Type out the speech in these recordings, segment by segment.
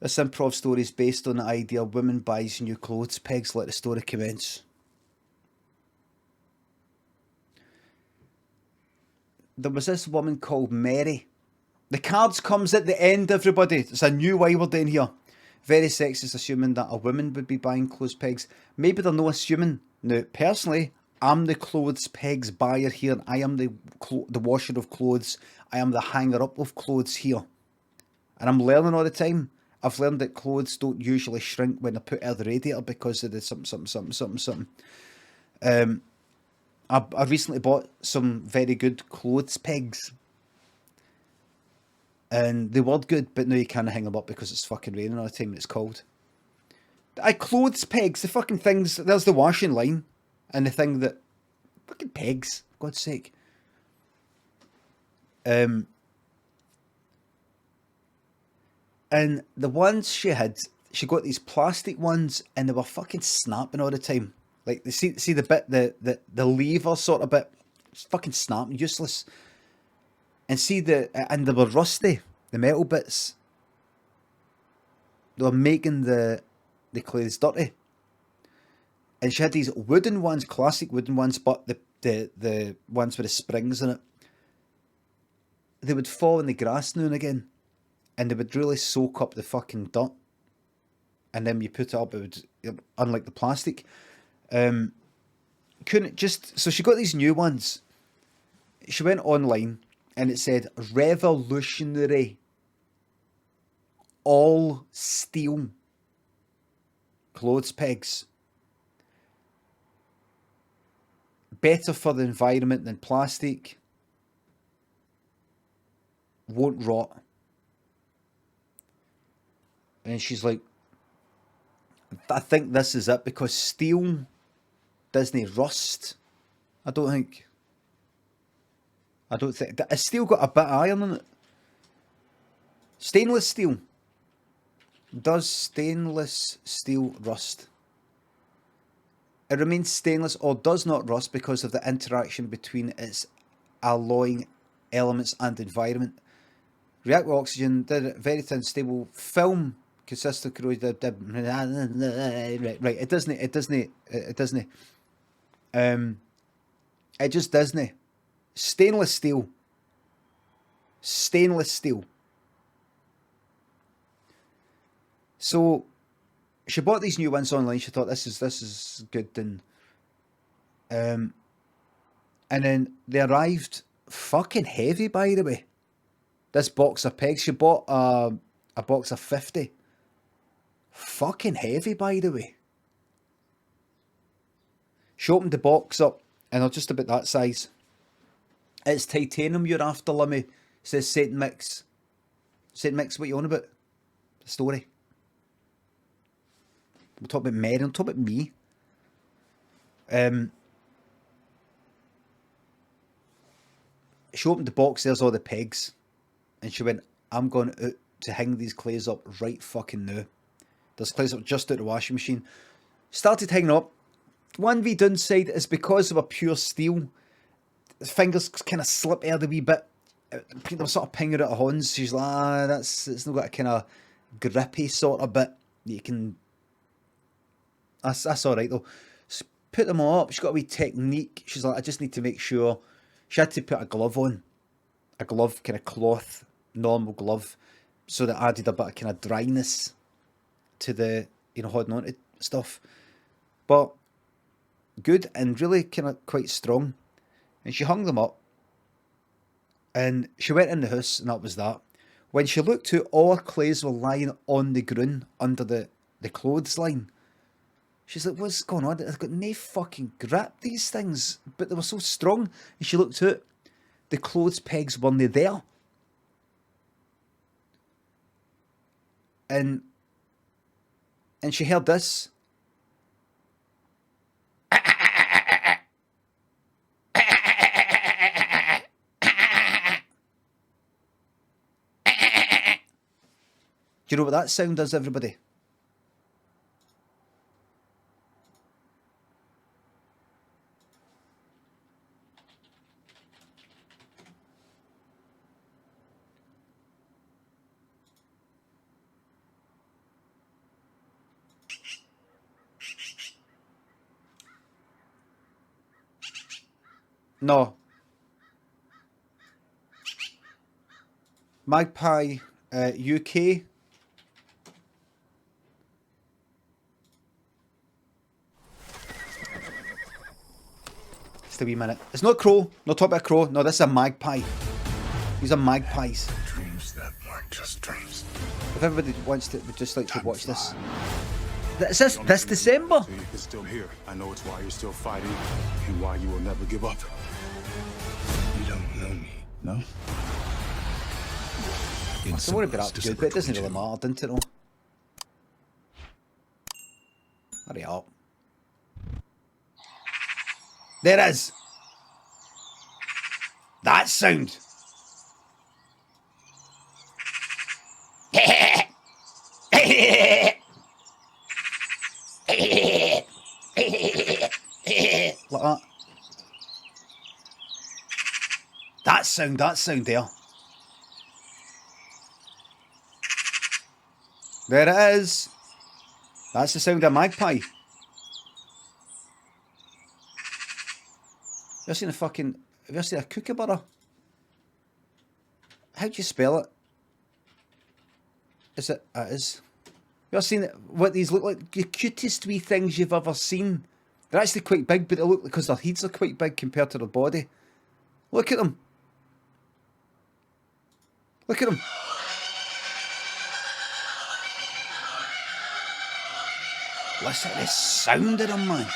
This improv story is based on the idea woman buys new clothes pegs. Let the story commence. There was this woman called Mary. The cards comes at the end, everybody. It's a new why we're doing here. Very sexist, assuming that a woman would be buying clothes pegs. Maybe they're no assuming. Now, personally, I'm the clothes pegs buyer here. I am the washer of clothes. I am the hanger up of clothes here. And I'm learning all the time. I've learned that clothes don't usually shrink when they're put out of the radiator because of the something. I recently bought some very good clothes pegs. And they were good, but now you can't hang them up because it's fucking raining all the time and it's cold. Clothes pegs, the fucking things, there's the washing line. And the thing that, fucking pegs, for God's sake. And the ones she got these plastic ones and they were fucking snapping all the time. Like, see the bit, the lever sort of bit, it's fucking snapping, useless. And and they were rusty, the metal bits. They were making the clothes dirty. And she had these wooden ones, classic wooden ones, but the ones with the springs in it. They would fall in the grass now and again. And they would really soak up the fucking dirt. And then you put it up, it would, unlike the plastic. So she got these new ones. She went online. And it said, revolutionary, all steel clothes pegs. Better for the environment than plastic. Won't rot. And she's like, I think this is it because steel doesn't rust. I don't think. It's still got a bit of iron in it. Stainless steel. Does stainless steel rust? It remains stainless or does not rust because of the interaction between its alloying elements and environment. React with oxygen, very thin, stable film consists of corrosion. Right, it doesn't. It just doesn't. Stainless steel. So she bought these new ones online. She thought this is good, and then they arrived fucking heavy, by the way. This box of pegs. She bought a box of 50. Fucking heavy, by the way. She opened the box up, and they're just about that size. It's titanium you're after, Limmy. It says St. Mix. St. Mix, what you on about? The story. We'll talk about Mary, we'll talk about me. She opened the box, there's all the pegs. And she went, I'm going out to hang these clays up right fucking now. There's clays up just out the washing machine. Started hanging up. One wee downside is because of a pure steel. His fingers kind of slip out a wee bit. They were sort of pinging out of horns. She's like, it's not got a kind of grippy sort of bit. You can. That's alright though. So put them all up. She's got a wee technique. She's like, I just need to make sure. She had to put a glove on. A glove, kind of cloth, normal glove. So that added a bit of kind of dryness to the, holding on to stuff. But good and really kind of quite strong. And she hung them up. And she went in the house, and that was that. When she looked out, all her clays were lying on the ground under the clothesline. She's like, what's going on? I've got no fucking grip, these things. But they were so strong. And she looked out. The clothes pegs weren't there. And she heard this. Do you know what that sound does, everybody? No. Magpie, UK. Just a wee minute. It's not crow. Not talk about crow. No, this is a magpie. These are magpies. Dreams that weren't just dreams. If everybody wants to, would just like to watch this. Is this December? So you're still here. I know it's why you're still fighting and why you will never give up. You don't know me, no? I don't want to be that good, but it doesn't really matter, didn't it? Though? Hurry up. There it is. That sound. Like that. That sound there. There it is. That's the sound of a magpie. Have you ever seen a fucking... Have you ever seen a kookaburra? How do you spell it? Is it... It is. You ever seen what these look like? The cutest wee things you've ever seen. They're actually quite big, but they look... Because their heads are quite big compared to their body. Look at them. Look at them. Listen to the sound of them, man.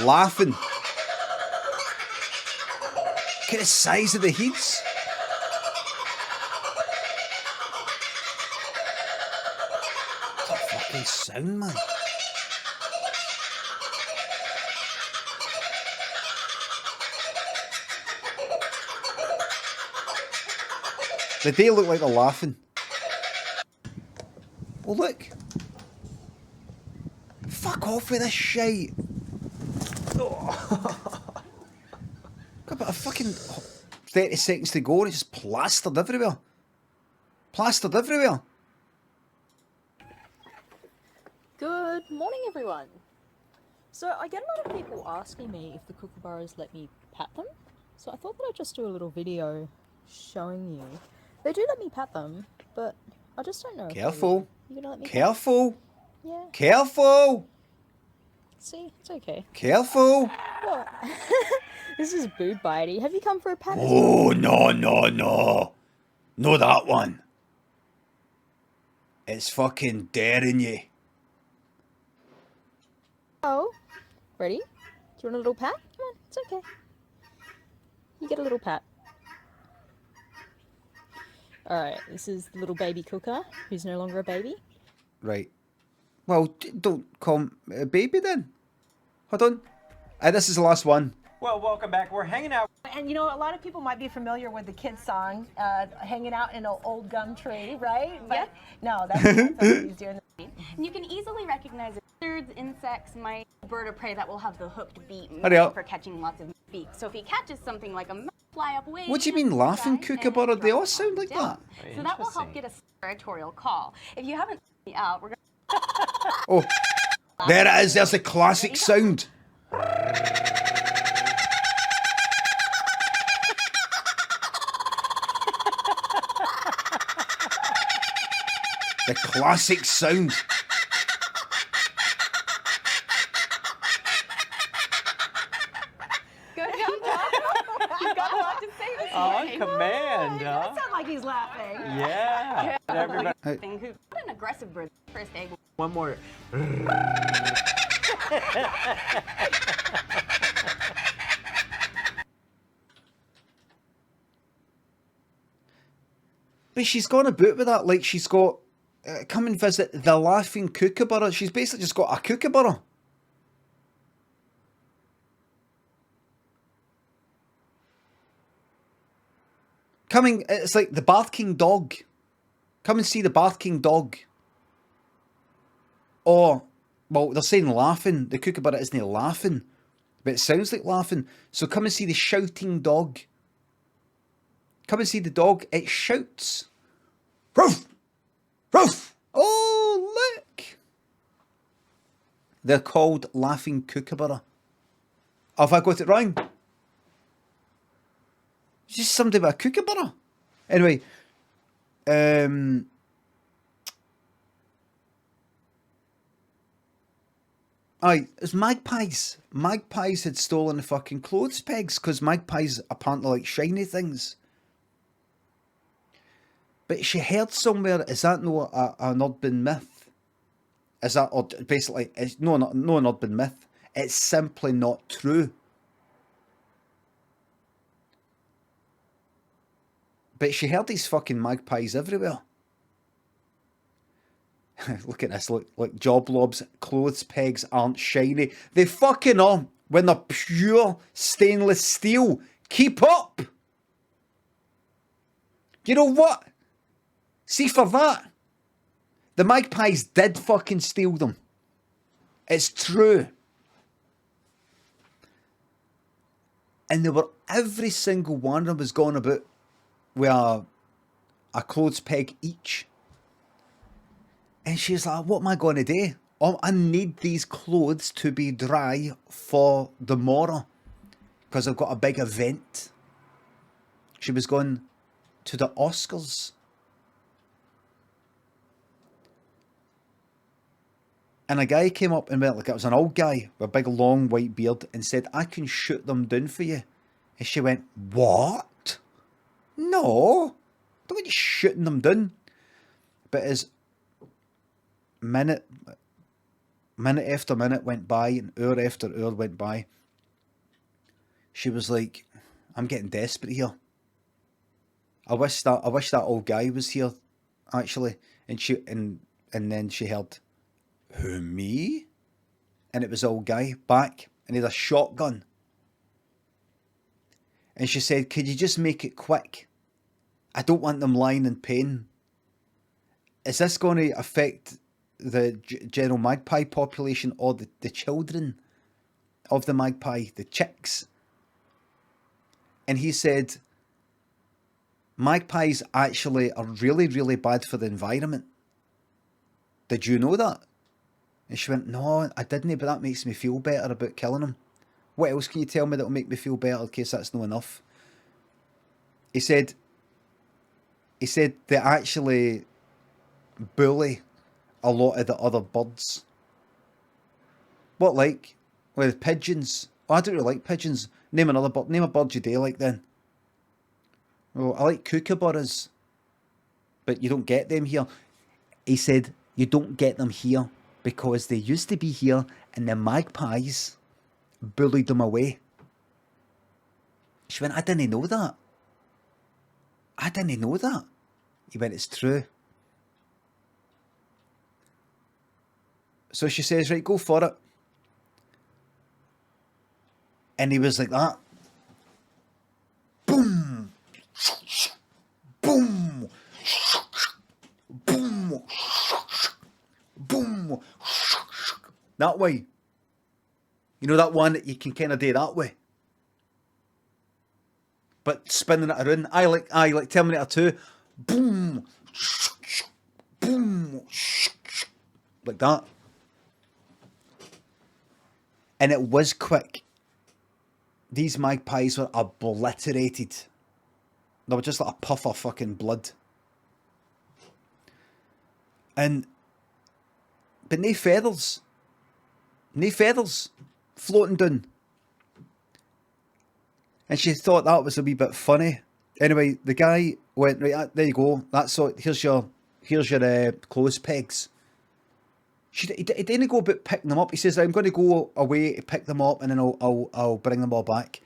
Laughing. Look at the size of the heads. What a fucking sound, man. They look like they're laughing. Oh, look. Fuck off with this shite. Oh. Got about a fucking 30 seconds to go and it's just plastered everywhere. Plastered everywhere. Good morning, everyone. So I get a lot of people asking me if the kookaburras let me pat them. So I thought that I'd just do a little video showing you. They do let me pat them, but I just don't know. Careful. You gonna let me? Careful. Yeah. Careful. See, it's okay. Careful. What? This is boob bitey. Have you come for a pat? Oh, no. No, that one. It's fucking daring you. Oh, ready? Do you want a little pat? Come on, it's okay. You get a little pat. Alright, this is the little baby kooka, who's no longer a baby. Right. Well, don't call him a baby then. Hold on. This is the last one. Well, welcome back. We're hanging out. And you know, a lot of people might be familiar with the kids' song, "Hanging Out in an Old Gum Tree," right? But no, that's what he's doing. And you can easily recognize lizards, insects, mice, bird of prey that will have the hooked beak for catching lots of beaks. So if he catches something like a mouse, fly up way. What do you mean laughing kookaburra? They all sound like that. So that will help get a territorial call. If you haven't seen me out, we're gonna. Oh, there it is. There's the classic sound. The classic sound. Good job, John. You've got a lot to say this On morning. command, It huh? does sound like he's laughing. Yeah. Everybody. Who's an aggressive bird? First egg. One more. But she's gone about with that like she's got come and visit the laughing kookaburra. She's basically just got a kookaburra. Coming, it's like the barking dog. Come and see the barking dog. Or, well, they're saying laughing. The kookaburra isn't laughing, but it sounds like laughing. So come and see the shouting dog. Come and see the dog. It shouts. Ruff! Ruff! Oh, look! They're called laughing kookaburra. Oh, have I got it wrong? It's just something about a kookaburra. Anyway, aye, it's magpies. Magpies had stolen the fucking clothes pegs because magpies apparently like shiny things. But she heard somewhere, is that no an urban myth? Is that, or basically, it's no an urban myth. It's simply not true. But she heard these fucking magpies everywhere. Look at this, look, job lobs, clothes pegs aren't shiny. They fucking are when they're pure stainless steel. Keep up! You know what? See, for that, the magpies did fucking steal them. It's true. And they were, every single one of them was going about with a clothes peg each. And she's like, what am I going to do? Oh, I need these clothes to be dry for tomorrow because I've got a big event. She was going to the Oscars. And a guy came up and went, like, it was an old guy with a big long white beard, and said, I can shoot them down for you. And she went, what? No, don't want you shooting them down. But as minute after minute went by and hour after hour went by, she was like, I'm getting desperate here. I wish that old guy was here, actually. And then she heard, who, me? And it was old guy back, and he had a shotgun. And she said, could you just make it quick? I don't want them lying in pain. Is this going to affect the general magpie population or the children of the magpie, the chicks? And he said, magpies actually are really, really bad for the environment. Did you know that? And she went, no, I didn't, but that makes me feel better about killing them. What else can you tell me that will make me feel better in case that's not enough? He said they actually bully a lot of the other birds. What, like? With pigeons? Oh, I don't really like pigeons. Name another bird. Name a bird you do like then. Oh, I like kookaburras. But you don't get them here. He said, you don't get them here because they used to be here and the magpies bullied them away. She went, I didn't know that. I didn't know that. He went, it's true. So she says, right, go for it. And he was like that. Boom. Boom. Boom. Boom. That way. You know that one that you can kind of do that way? But spinning it around. I like Terminator 2. Boom. Boom. Like that. And it was quick. These magpies were obliterated. They were just like a puff of fucking blood. But no feathers. No feathers floating down. And she thought that was a wee bit funny. Anyway, the guy went, right, there you go. That's all. Here's your clothes pegs. He didn't go about picking them up. He says, I'm going to go away to pick them up and then I'll bring them all back.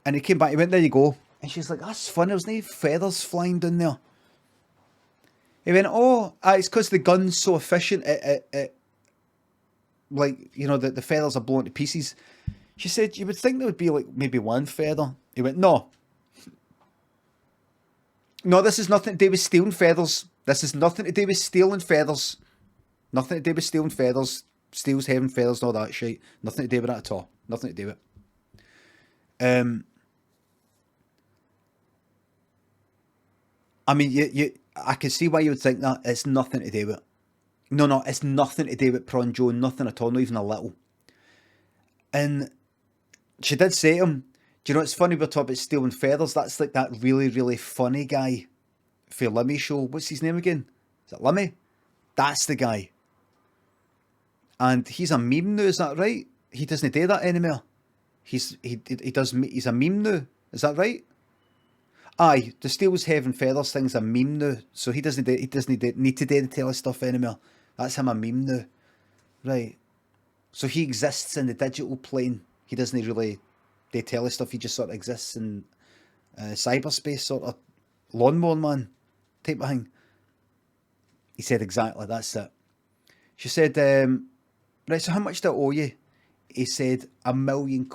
And he came back, he went, there you go. And she's like, that's funny, there's no feathers flying down there. He went, oh, it's because the gun's so efficient, it like, you know, the feathers are blown to pieces. She said, you would think there would be like maybe one feather. He went, no. No, this is nothing to do with stealing feathers. This is nothing to do with stealing feathers. Nothing to do with stealing feathers. Steals having feathers and all that shit. Nothing to do with that at all. Nothing to do with it. I mean, I can see why you would think that. It's nothing to do with it. No, it's nothing to do with Prawn Joe. Nothing at all, not even a little. And she did say to him, do you know, it's funny we're talking about stealing feathers. That's like that really, really funny guy for Limmy show. What's his name again? Is it Limmy? That's the guy. And he's a meme now, is that right? He doesn't do that anymore. He's a meme now. Is that right? Aye, the Steel's Heaven Feathers thing's a meme now. So he doesn't need to do the tele stuff anymore. That's him a meme now. Right. So he exists in the digital plane. He doesn't really do tele stuff. He just sort of exists in cyberspace, sort of lawnmower man type of thing. He said exactly, that's it. She said, right, so how much do I owe you? He said, £1 million.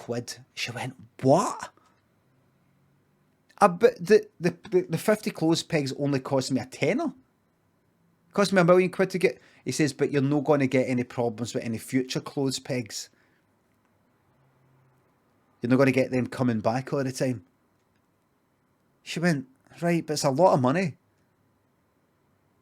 She went, what? But the 50 clothes pegs only cost me a tenner. Cost me £1 million to get. He says, but you're not going to get any problems with any future clothes pegs. You're not going to get them coming back all the time. She went, right, but it's a lot of money.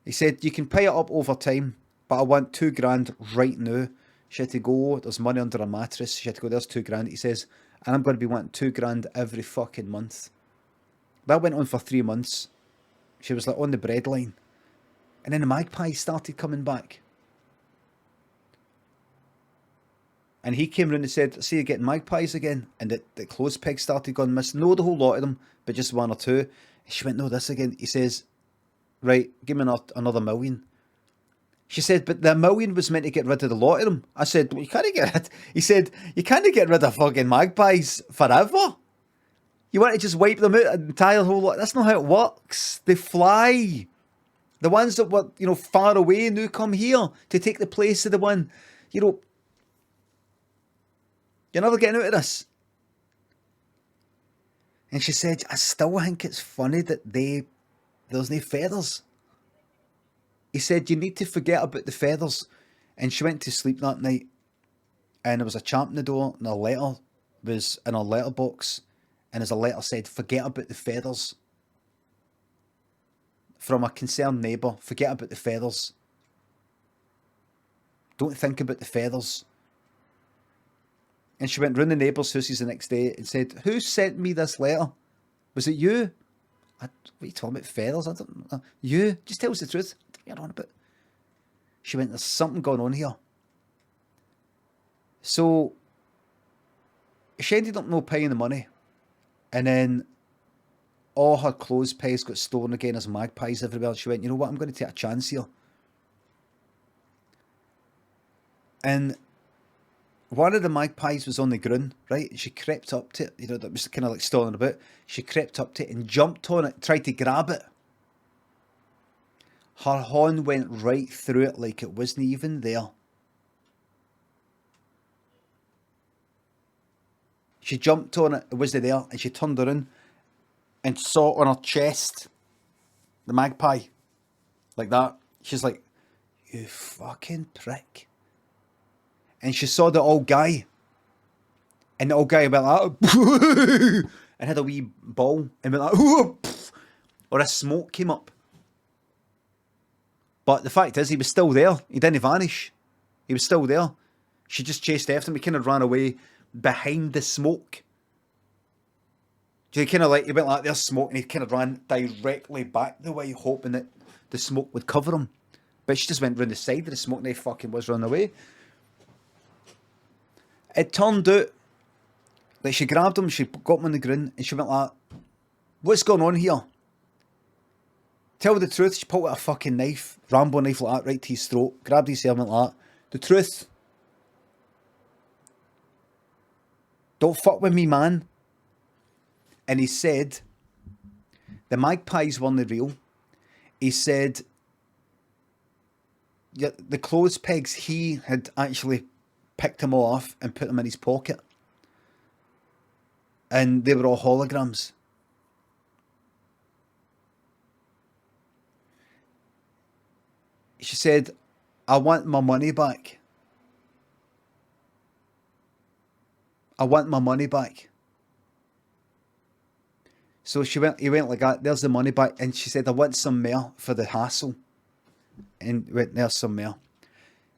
He said, you can pay it up over time, but I want £2,000 right now. She had to go, there's money under a mattress. She had to go, there's £2,000. He says, and I'm going to be wanting £2,000 every fucking month. That went on for 3 months. She was like on the breadline. And then the magpies started coming back. And he came round and said, see, you're getting magpies again. And the clothes pegs started going missing. No, the whole lot of them, but just one or two. And she went, no, this again. He says, right, give me another $1 million. She said, but the $1 million was meant to get rid of the lot of them. I said, well, you can't get rid. He said, you can't get rid of fucking magpies forever. You want to just wipe them out, an entire whole lot. That's not how it works. They fly. The ones that were, far away now come here to take the place of the one, you're never getting out of this. And she said, I still think it's funny that there's no feathers. He said, you need to forget about the feathers. And she went to sleep that night. And there was a champ in the door, and a letter was in her letterbox. And as a letter said, forget about the feathers. From a concerned neighbour, forget about the feathers. Don't think about the feathers. And she went round the neighbours' houses the next day and said, who sent me this letter? Was it you? What are you talking about, feathers? I don't know. You? Just tell us the truth. What are you on about? She went, there's something going on here. So she ended up not paying the money. And then all her clothes pegs got stolen again as magpies everywhere. She went, you know what, I'm going to take a chance here. And one of the magpies was on the ground, right? And she crept up to it, that was kind of like stalling about. She crept up to it and jumped on it, tried to grab it. Her horn went right through it like it wasn't even there. She jumped on it, it wasn't there, and she turned around and saw on her chest the magpie. Like that. She's like, you fucking prick. And she saw the old guy. And the old guy went like, and had a wee ball and went like, or a smoke came up. But the fact is, he was still there. He didn't vanish. He was still there. She just chased after him. He kind of ran away behind the smoke. He kind of like, he went like, there's smoke, and he kind of ran directly back the way, hoping that the smoke would cover him. But she just went round the side of the smoke, and he fucking was running away. It turned out, like, she grabbed him, she got him on the ground, and she went like, what's going on here? Tell the truth. She pulled out a fucking knife, Rambo knife like that, right to his throat, grabbed his helmet like that. The truth. Don't fuck with me, man. And he said, the magpies weren't real. He said, yeah, the clothes pegs, he had actually picked them all off and put them in his pocket. And they were all holograms. she said, I want my money back. I want my money back. So he went like that, there's the money back. And she said, I want some more for the hassle. And went, there's some more.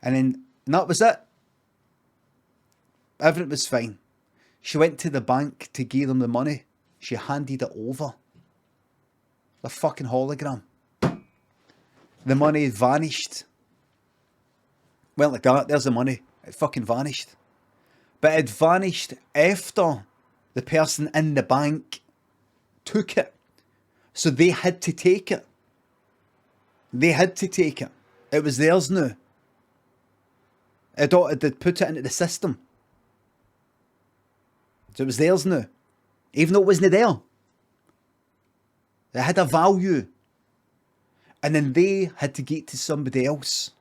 And that was it. Everything was fine. She went to the bank to give them the money. She handed it over. The fucking hologram. The money had vanished. Went like that, there's the money. It fucking vanished. But it vanished after the person in the bank took it. So they had to take it. They had to take it. It was theirs now. They'd put it into the system. So it was theirs now. Even though it wasn't there. It had a value. And then they had to get to somebody else.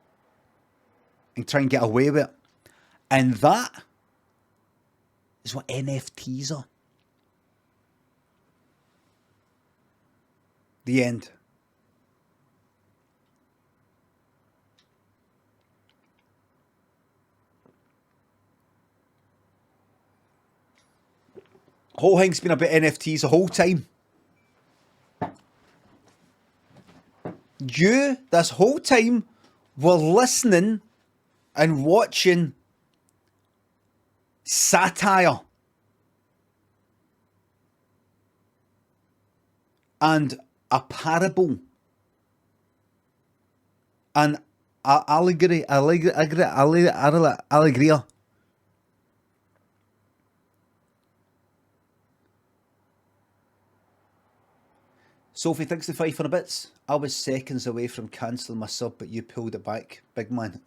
And try and get away with it. And that is what NFTs are. The end. Whole thing's been about NFTs the whole time. You, this whole time, were listening and watching satire and a parable and allegoria. Sophie, thanks to 500 bits. I was seconds away from cancelling my sub, but you pulled it back. Big man.